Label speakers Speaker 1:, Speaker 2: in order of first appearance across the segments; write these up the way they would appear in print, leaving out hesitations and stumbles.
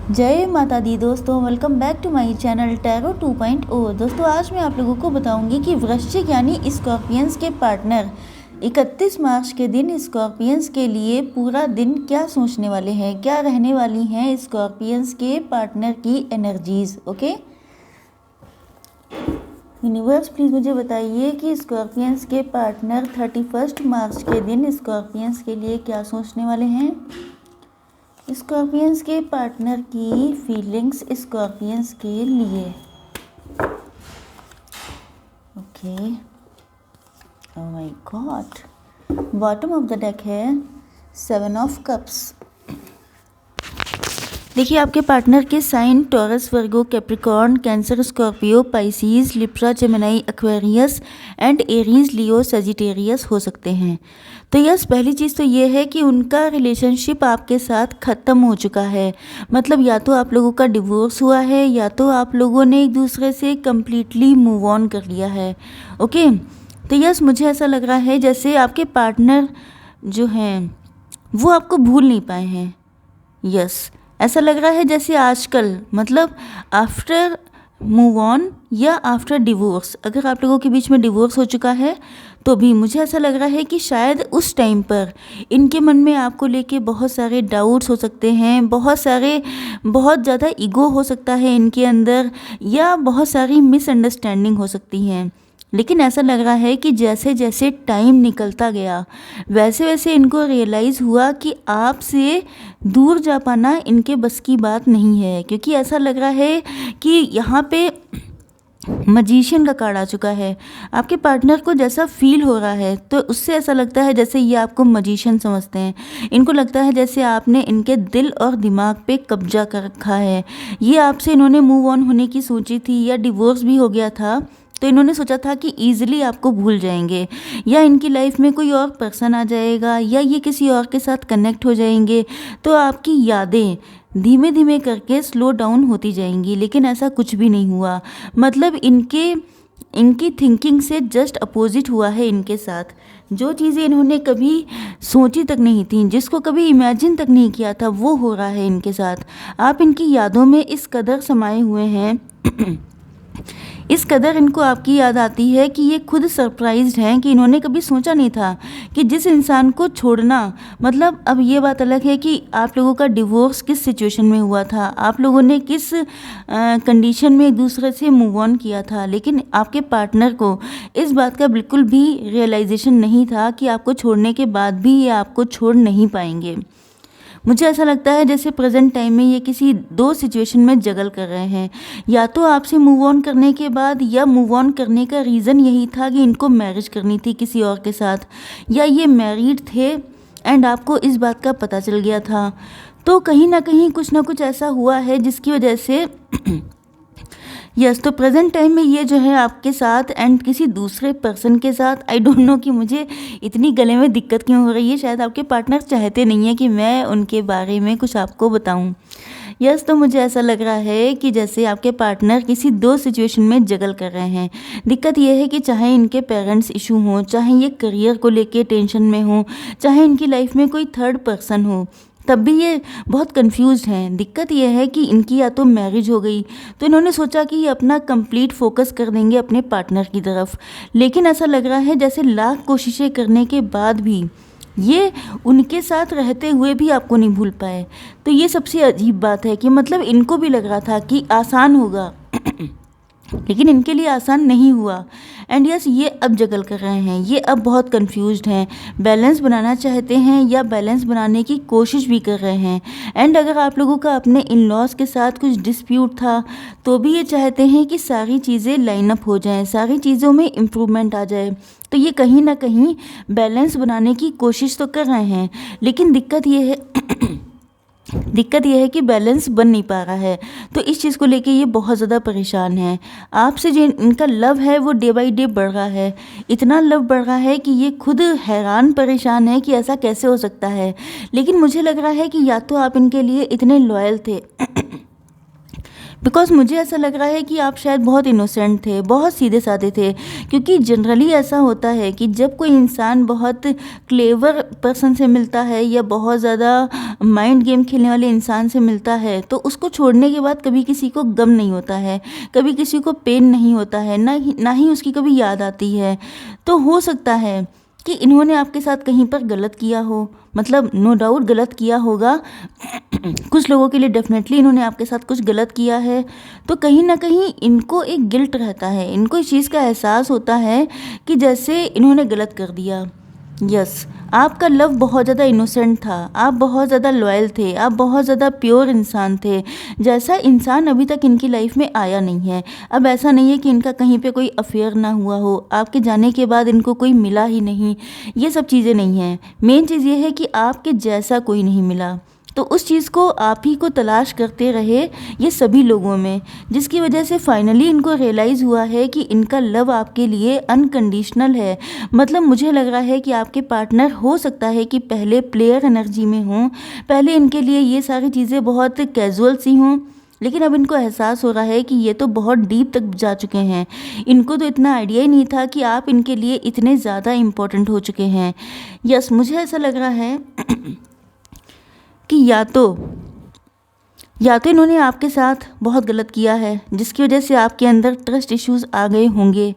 Speaker 1: जय माता दी दोस्तों, welcome back to my channel Tarot 2.0। दोस्तों आज मैं आप लोगों को बताऊंगी कि वृश्चिक यानी स्कॉर्पियंस के पार्टनर 31 मार्च के दिन स्कॉर्पियंस के लिए पूरा दिन क्या सोचने वाले हैं, क्या रहने वाली हैं स्कॉर्पियंस के पार्टनर की एनर्जीज। ओके यूनिवर्स प्लीज़ मुझे बताइए कि स्कॉर्पियंस के पार्टनर 31 मार्च के दिन स्कॉर्पियंस के लिए क्या सोचने वाले हैं। स्कॉर्पियंस के पार्टनर की फीलिंग्स स्कॉर्पियंस के लिए। Okay, oh my god, bottom of the deck है 7 ऑफ कप्स। देखिए आपके पार्टनर के sign Taurus, Virgo, Capricorn, cancer, Scorpio, Pisces, Libra, Gemini, Aquarius and Aries, Leo, Sagittarius हो सकते हैं। तो यस, पहली चीज़ तो ये है कि उनका रिलेशनशिप आपके साथ ख़त्म हो चुका है। मतलब या तो आप लोगों का डिवोर्स हुआ है या तो आप लोगों ने एक दूसरे से कम्प्लीटली मूव ऑन कर लिया है। ओके, तो यस, मुझे ऐसा लग रहा है जैसे आपके पार्टनर जो हैं वो आपको भूल नहीं पाए हैं। यस, ऐसा लग रहा है जैसे आजकल, मतलब आफ्टर मूव ऑन या आफ्टर डिवोर्स, अगर आप लोगों के बीच में डिवोर्स हो चुका है तो भी मुझे ऐसा लग रहा है कि शायद उस टाइम पर इनके मन में आपको लेके बहुत सारे डाउट्स हो सकते हैं, बहुत ज़्यादा ईगो हो सकता है इनके अंदर, या बहुत सारी मिसअंडरस्टैंडिंग हो सकती हैं। लेकिन ऐसा लग रहा है कि जैसे जैसे टाइम निकलता गया वैसे वैसे इनको रियलाइज़ हुआ कि आपसे दूर जा पाना इनके बस की बात नहीं है, क्योंकि ऐसा लग रहा है कि यहाँ पे मजिशियन का कार्ड आ चुका है। आपके पार्टनर को जैसा फील हो रहा है तो उससे ऐसा लगता है जैसे ये आपको मजिशियन समझते हैं। इनको लगता है जैसे आपने इनके दिल और दिमाग पे कब्जा कर रखा है। ये आपसे इन्होंने मूव ऑन होने की सोची थी या डिवोर्स भी हो गया था तो इन्होंने सोचा था कि ईजिली आपको भूल जाएंगे, या इनकी लाइफ में कोई और पर्सन आ जाएगा या ये किसी और के साथ कनेक्ट हो जाएंगे तो आपकी यादें धीमे धीमे करके स्लो डाउन होती जाएंगी। लेकिन ऐसा कुछ भी नहीं हुआ। मतलब इनकी थिंकिंग से जस्ट अपोजिट हुआ है इनके साथ। जो चीज़ें इन्होंने कभी सोची तक नहीं थी, जिसको कभी इमेजिन तक नहीं किया था, वो हो रहा है इनके साथ। आप इनकी यादों में इस कदर समाये हुए हैं इस कदर इनको आपकी याद आती है कि ये खुद सरप्राइज्ड हैं कि इन्होंने कभी सोचा नहीं था कि जिस इंसान को छोड़ना, मतलब अब ये बात अलग है कि आप लोगों का डिवोर्स किस सिचुएशन में हुआ था, आप लोगों ने किस कंडीशन में एक दूसरे से मूव ऑन किया था, लेकिन आपके पार्टनर को इस बात का बिल्कुल भी रियलाइजेशन नहीं था कि आपको छोड़ने के बाद भी ये आपको छोड़ नहीं पाएंगे। मुझे ऐसा लगता है जैसे प्रेजेंट टाइम में ये किसी दो सिचुएशन में जगल कर रहे हैं। या तो आपसे मूव ऑन करने के बाद, या मूव ऑन करने का रीज़न यही था कि इनको मैरिज करनी थी किसी और के साथ, या ये मैरिड थे एंड आपको इस बात का पता चल गया था। तो कहीं ना कहीं कुछ ना कुछ ऐसा हुआ है जिसकी वजह से यस, तो प्रेजेंट टाइम में ये जो है आपके साथ एंड किसी दूसरे पर्सन के साथ, आई डोंट नो कि मुझे इतनी गले में दिक्कत क्यों हो रही है। शायद आपके पार्टनर चाहते नहीं है कि मैं उनके बारे में कुछ आपको बताऊं। यस, तो मुझे ऐसा लग रहा है कि जैसे आपके पार्टनर किसी दो सिचुएशन में जगल कर रहे हैं। दिक्कत यह है कि चाहे इनके पेरेंट्स इशू हों, चाहे ये करियर को लेके टेंशन में हो, चाहे इनकी लाइफ में कोई थर्ड पर्सन हो, तब भी ये बहुत कंफ्यूज्ड हैं। दिक्कत ये है कि इनकी या तो मैरिज हो गई तो इन्होंने सोचा कि ये अपना कंप्लीट फोकस कर देंगे अपने पार्टनर की तरफ, लेकिन ऐसा लग रहा है जैसे लाख कोशिशें करने के बाद भी ये उनके साथ रहते हुए भी आपको नहीं भूल पाए। तो ये सबसे अजीब बात है कि मतलब इनको भी लग रहा था कि आसान होगा लेकिन इनके लिए आसान नहीं हुआ। एंड यस, ये अब जगल कर रहे हैं, ये अब बहुत कंफ्यूज्ड हैं, बैलेंस बनाना चाहते हैं या बैलेंस बनाने की कोशिश भी कर रहे हैं। एंड अगर आप लोगों का अपने इन लॉज के साथ कुछ डिस्प्यूट था तो भी ये चाहते हैं कि सारी चीज़ें लाइन अप हो जाएं, सारी चीज़ों में इम्प्रूवमेंट आ जाए। तो ये कहीं ना कहीं बैलेंस बनाने की कोशिश तो कर रहे हैं, लेकिन दिक्कत ये है कि बैलेंस बन नहीं पा रहा है। तो इस चीज़ को लेके ये बहुत ज़्यादा परेशान है। आपसे जो इनका लव है वो डे बाई डे बढ़ रहा है, इतना लव बढ़ रहा है कि ये खुद हैरान परेशान है कि ऐसा कैसे हो सकता है। लेकिन मुझे लग रहा है कि या तो आप इनके लिए इतने लॉयल थे बिकॉज़ मुझे ऐसा लग रहा है कि आप शायद बहुत इनोसेंट थे, बहुत सीधे साधे थे, क्योंकि जनरली ऐसा होता है कि जब कोई इंसान बहुत क्लेवर पर्सन से मिलता है या बहुत ज़्यादा माइंड गेम खेलने वाले इंसान से मिलता है, तो उसको छोड़ने के बाद कभी किसी को गम नहीं होता है, कभी किसी को पेन नहीं होता है, ना ही उसकी कभी याद आती है। तो हो सकता है कि इन्होंने आपके साथ कहीं पर गलत किया हो, मतलब नो डाउट गलत किया होगा। कुछ लोगों के लिए डेफिनेटली इन्होंने आपके साथ कुछ गलत किया है, तो कहीं ना कहीं इनको एक गिल्ट रहता है, इनको इस चीज़ का एहसास होता है कि जैसे इन्होंने गलत कर दिया। यस, आपका लव बहुत ज़्यादा इनोसेंट था, आप बहुत ज़्यादा लॉयल थे, आप बहुत ज़्यादा प्योर इंसान थे, जैसा इंसान अभी तक इनकी लाइफ में आया नहीं है। अब ऐसा नहीं है कि इनका कहीं पे कोई अफेयर ना हुआ हो, आपके जाने के बाद इनको कोई मिला ही नहीं, ये सब चीज़ें नहीं हैं। मेन चीज़ ये है कि आपके जैसा कोई नहीं मिला, तो उस चीज़ को आप ही को तलाश करते रहे ये सभी लोगों में, जिसकी वजह से फाइनली इनको रियलाइज़ हुआ है कि इनका लव आपके लिए अनकंडीशनल है। मतलब मुझे लग रहा है कि आपके पार्टनर हो सकता है कि पहले प्लेयर एनर्जी में हों, पहले इनके लिए ये सारी चीज़ें बहुत कैजुअल सी हों, लेकिन अब इनको एहसास हो रहा है कि ये तो बहुत डीप तक जा चुके हैं। इनको तो इतना आइडिया ही नहीं था कि आप इनके लिए इतने ज़्यादा इम्पोर्टेंट हो चुके हैं। यस, मुझे ऐसा लग रहा है कि या तो इन्होंने आपके साथ बहुत गलत किया है, जिसकी वजह से आपके अंदर ट्रस्ट इश्यूज आ गए होंगे,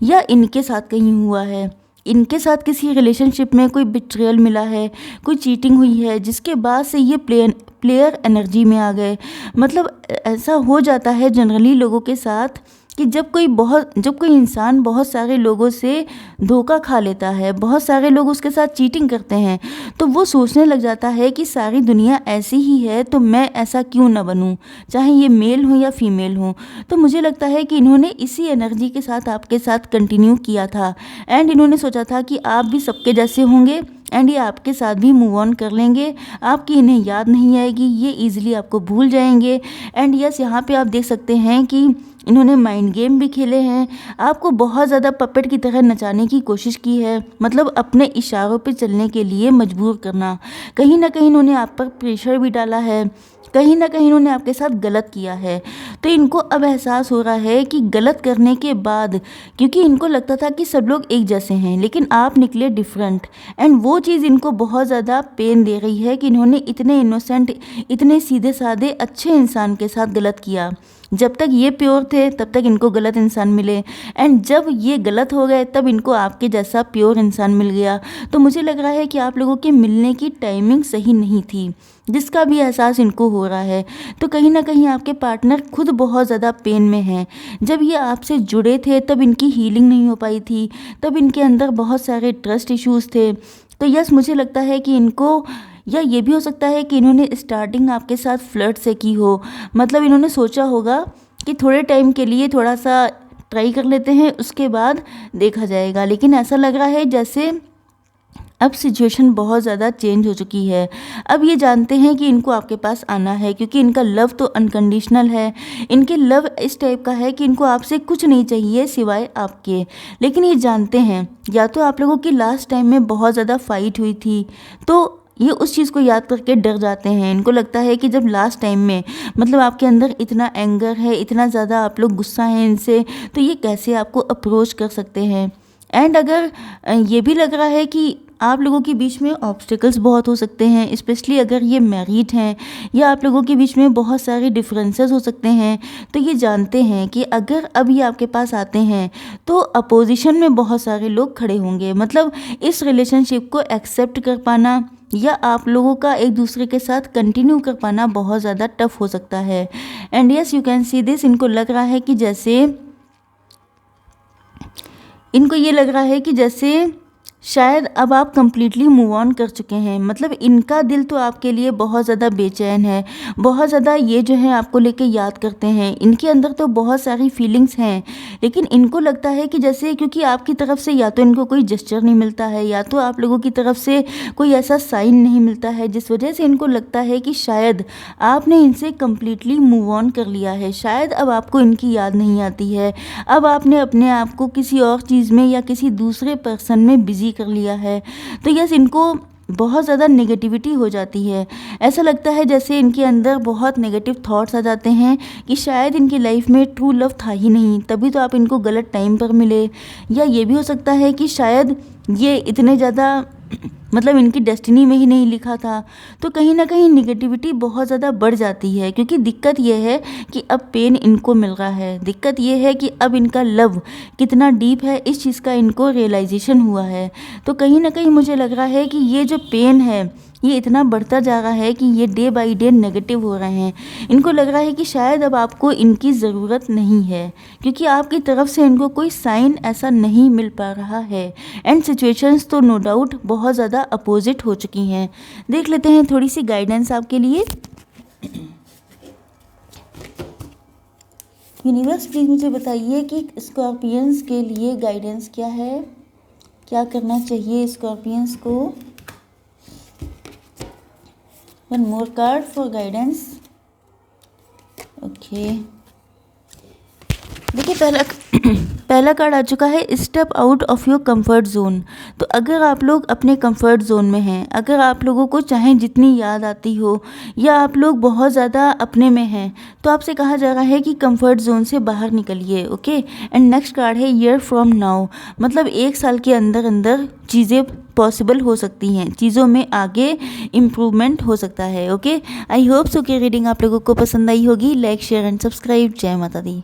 Speaker 1: या इनके साथ कहीं हुआ है, इनके साथ किसी रिलेशनशिप में कोई बिट्रेयल मिला है, कोई चीटिंग हुई है, जिसके बाद से ये प्लेयर एनर्जी में आ गए। मतलब ऐसा हो जाता है जनरली लोगों के साथ कि जब कोई इंसान बहुत सारे लोगों से धोखा खा लेता है, बहुत सारे लोग उसके साथ चीटिंग करते हैं, तो वो सोचने लग जाता है कि सारी दुनिया ऐसी ही है, तो मैं ऐसा क्यों ना बनूं, चाहे ये मेल हो या फीमेल हो। तो मुझे लगता है कि इन्होंने इसी एनर्जी के साथ आपके साथ कंटिन्यू किया था, एंड इन्होंने सोचा था कि आप भी सबके जैसे होंगे एंड ये आपके साथ भी मूव ऑन कर लेंगे, आपकी इन्हें याद नहीं आएगी, ये ईजिली आपको भूल जाएंगे। एंड यस, यहाँ पे आप देख सकते हैं कि इन्होंने माइंड गेम भी खेले हैं, आपको बहुत ज़्यादा पपेट की तरह नचाने की कोशिश की है, मतलब अपने इशारों पे चलने के लिए मजबूर करना। कहीं ना कहीं इन्होंने आप पर प्रेशर भी डाला है, कहीं ना कहीं इन्होंने आपके साथ गलत किया है। तो इनको अब एहसास हो रहा है कि गलत करने के बाद, क्योंकि इनको लगता था कि सब लोग एक जैसे हैं, लेकिन आप निकले डिफरेंट, एंड वो चीज़ इनको बहुत ज़्यादा पेन दे रही है कि इन्होंने इतने इनोसेंट, इतने सीधे साधे अच्छे इंसान के साथ गलत किया। जब तक ये प्योर थे तब तक इनको गलत इंसान मिले, एंड जब ये गलत हो गए तब इनको आपके जैसा प्योर इंसान मिल गया। तो मुझे लग रहा है कि आप लोगों के मिलने की टाइमिंग सही नहीं थी, जिसका भी एहसास इनको हो रहा है। तो कहीं ना कहीं आपके पार्टनर खुद बहुत ज़्यादा पेन में हैं। जब ये आपसे जुड़े थे तब इनकी हीलिंग नहीं हो पाई थी, तब इनके अंदर बहुत सारे ट्रस्ट इश्यूज़ थे। तो यस, मुझे लगता है कि इनको, या ये भी हो सकता है कि इन्होंने स्टार्टिंग आपके साथ फ्लर्ट से की हो, मतलब इन्होंने सोचा होगा कि थोड़े टाइम के लिए थोड़ा सा ट्राई कर लेते हैं, उसके बाद देखा जाएगा। लेकिन ऐसा लग रहा है जैसे अब सिचुएशन बहुत ज़्यादा चेंज हो चुकी है। अब ये जानते हैं कि इनको आपके पास आना है, क्योंकि इनका लव तो अनकंडीशनल है। इनके लव इस टाइप का है कि इनको आपसे कुछ नहीं चाहिए सिवाय आपके। लेकिन ये जानते हैं, या तो आप लोगों की लास्ट टाइम में बहुत ज़्यादा फाइट हुई थी, तो ये उस चीज़ को याद करके डर जाते हैं। इनको लगता है कि जब लास्ट टाइम में, मतलब आपके अंदर इतना एंगर है, इतना ज़्यादा आप लोग गुस्सा हैं इनसे, तो ये कैसे आपको अप्रोच कर सकते हैं। एंड अगर ये भी लग रहा है कि आप लोगों के बीच में ऑब्स्टिकल्स बहुत हो सकते हैं, स्पेशली अगर ये मैरिड हैं, या आप लोगों के बीच में बहुत सारे डिफरेंसेस हो सकते हैं। तो ये जानते हैं कि अगर अब ये आपके पास आते हैं तो अपोजिशन में बहुत सारे लोग खड़े होंगे। मतलब इस रिलेशनशिप को एक्सेप्ट कर पाना या आप लोगों का एक दूसरे के साथ कंटिन्यू कर पाना बहुत ज़्यादा टफ हो सकता है। And yes, you can see this, इनको लग रहा है कि जैसे, इनको ये लग रहा है कि जैसे शायद अब आप कंप्लीटली मूव ऑन कर चुके हैं। मतलब इनका दिल तो आपके लिए बहुत ज़्यादा बेचैन है, बहुत ज़्यादा ये जो है आपको लेके याद करते हैं। इनके अंदर तो बहुत सारी फीलिंग्स हैं, लेकिन इनको लगता है कि जैसे, क्योंकि आपकी तरफ से या तो इनको कोई जेस्चर नहीं मिलता है, या तो आप लोगों की तरफ से कोई ऐसा साइन नहीं मिलता है, जिस वजह से इनको लगता है कि शायद आपने इनसे कम्प्लीटली मूव ऑन कर लिया है। शायद अब आपको इनकी याद नहीं आती है, अब आपने अपने आप को किसी और चीज़ में या किसी दूसरे पर्सन में बिजी कर लिया है। तो यस, इनको बहुत ज़्यादा नेगेटिविटी हो जाती है। ऐसा लगता है जैसे इनके अंदर बहुत नेगेटिव थॉट्स आ जाते हैं कि शायद इनकी लाइफ में ट्रू लव था ही नहीं, तभी तो आप इनको गलत टाइम पर मिले। या ये भी हो सकता है कि शायद ये इतने ज़्यादा मतलब इनकी डेस्टिनी में ही नहीं लिखा था। तो कहीं ना कहीं निगेटिविटी बहुत ज़्यादा बढ़ जाती है, क्योंकि दिक्कत ये है कि अब पेन इनको मिल रहा है। दिक्कत ये है कि अब इनका लव कितना डीप है, इस चीज़ का इनको रियलाइजेशन हुआ है। तो कहीं ना कहीं मुझे लग रहा है कि ये जो पेन है ये इतना बढ़ता जा रहा है कि ये डे बाय डे नेगेटिव हो रहे हैं। इनको लग रहा है कि शायद अब आपको इनकी ज़रूरत नहीं है, क्योंकि आपकी तरफ से इनको कोई साइन ऐसा नहीं मिल पा रहा है। एंड सिचुएशंस तो नो डाउट बहुत ज़्यादा अपोजिट हो चुकी हैं। देख लेते हैं थोड़ी सी गाइडेंस आपके लिए। यूनिवर्स प्लीज़ मुझे बताइए कि स्कॉर्पियंस के लिए गाइडेंस क्या है, क्या करना चाहिए स्कॉर्पियंस को। One more card for guidance. Okay, देखिए पहला कार्ड आ चुका है step out of your comfort zone. तो अगर आप लोग अपने कंफर्ट जोन में हैं, अगर आप लोगों को चाहे जितनी याद आती हो या आप लोग बहुत ज़्यादा अपने में हैं, तो आपसे कहा जा रहा है कि कंफर्ट जोन से बाहर निकलिए। ओके, एंड नेक्स्ट कार्ड है ईयर फ्रॉम नाउ, मतलब 1 साल के अंदर अंदर चीज़ें पॉसिबल हो सकती हैं, चीज़ों में आगे इम्प्रूवमेंट हो सकता है। ओके, आई होप सो कि रीडिंग आप लोगों को पसंद आई होगी। Like share and subscribe. जय माता दी।